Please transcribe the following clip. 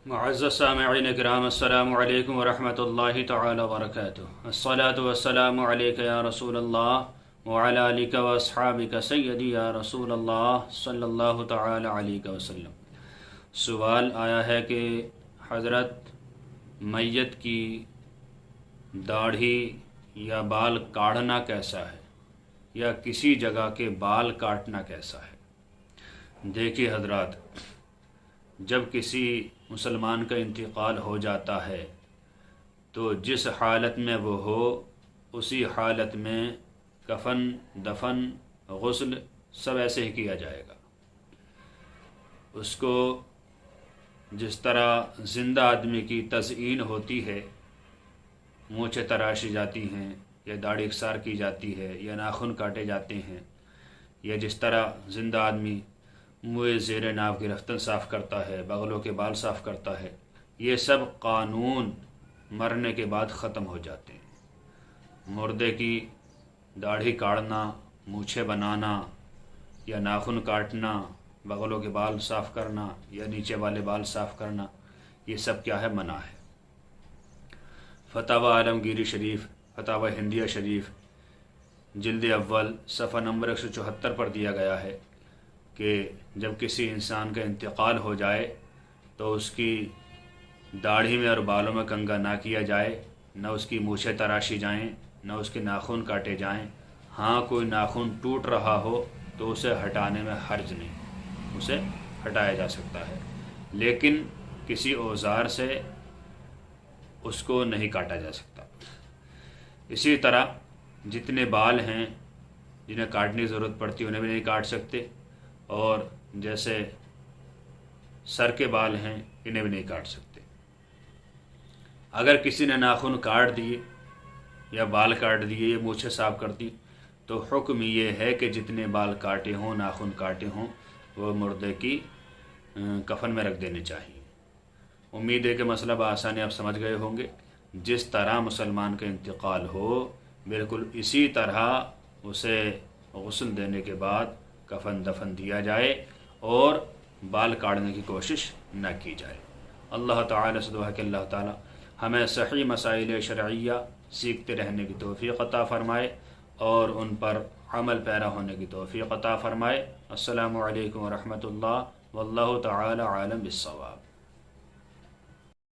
معزز سامعین کرام، السلام علیکم ورحمۃ اللہ تعالی وبرکاتہ۔ الصلاۃ والسلام علیک یا رسول اللہ وعلی آلک واصحابک سیدی یا رسول اللہ صلی اللہ تعالی علیہ وسلم۔ سوال آیا ہے کہ حضرت میت کی داڑھی یا بال کاٹنا کیسا ہے، یا کسی جگہ کے بال کاٹنا کیسا ہے؟ دیکھیے حضرات، جب کسی مسلمان کا انتقال ہو جاتا ہے تو جس حالت میں وہ ہو اسی حالت میں کفن، دفن، غسل سب ایسے ہی کیا جائے گا۔ اس کو جس طرح زندہ آدمی کی تزئین ہوتی ہے، مونچھیں تراشی جاتی ہیں یا داڑھی اکسار کی جاتی ہے یا ناخن کاٹے جاتے ہیں، یا جس طرح زندہ آدمی منہ زیر ناف گرفتن صاف کرتا ہے، بغلوں کے بال صاف کرتا ہے، یہ سب قانون مرنے کے بعد ختم ہو جاتے ہیں۔ مردے کی داڑھی کاٹنا، مونچھیں بنانا یا ناخن کاٹنا، بغلوں کے بال صاف کرنا یا نیچے والے بال صاف کرنا، یہ سب کیا ہے؟ منع ہے۔ فتاوی عالمگیری شریف، فتاوی ہندیہ شریف، جلد اول صفحہ نمبر 174 پر دیا گیا ہے کہ جب کسی انسان کا انتقال ہو جائے تو اس کی داڑھی میں اور بالوں میں کنگھا نہ کیا جائے، نہ اس کی مونچھیں تراشی جائیں، نہ اس کے ناخن کاٹے جائیں۔ ہاں کوئی ناخن ٹوٹ رہا ہو تو اسے ہٹانے میں حرج نہیں، اسے ہٹایا جا سکتا ہے، لیکن کسی اوزار سے اس کو نہیں کاٹا جا سکتا۔ اسی طرح جتنے بال ہیں جنہیں کاٹنے کی ضرورت پڑتی ہے انہیں بھی نہیں کاٹ سکتے، اور جیسے سر کے بال ہیں انہیں بھی نہیں کاٹ سکتے۔ اگر کسی نے ناخن کاٹ دیے یا بال کاٹ دیے یا مونچھیں صاف کر دی تو حکم یہ ہے کہ جتنے بال کاٹے ہوں، ناخن کاٹے ہوں، وہ مردے کی کفن میں رکھ دینے چاہیے۔ امید ہے کہ مسئلہ بآسانی آپ سمجھ گئے ہوں گے۔ جس طرح مسلمان کا انتقال ہو بالکل اسی طرح اسے غسل دینے کے بعد کفن دفن دیا جائے اور بال کاٹنے کی کوشش نہ کی جائے۔ اللہ تعالی سے دعا ہے کہ اللہ تعالی ہمیں صحیح مسائل شرعیہ سیکھتے رہنے کی توفیق عطا فرمائے اور ان پر عمل پیرا ہونے کی توفیق عطا فرمائے۔ السلام علیکم ورحمۃ اللہ، واللہ تعالی عالم بالصواب۔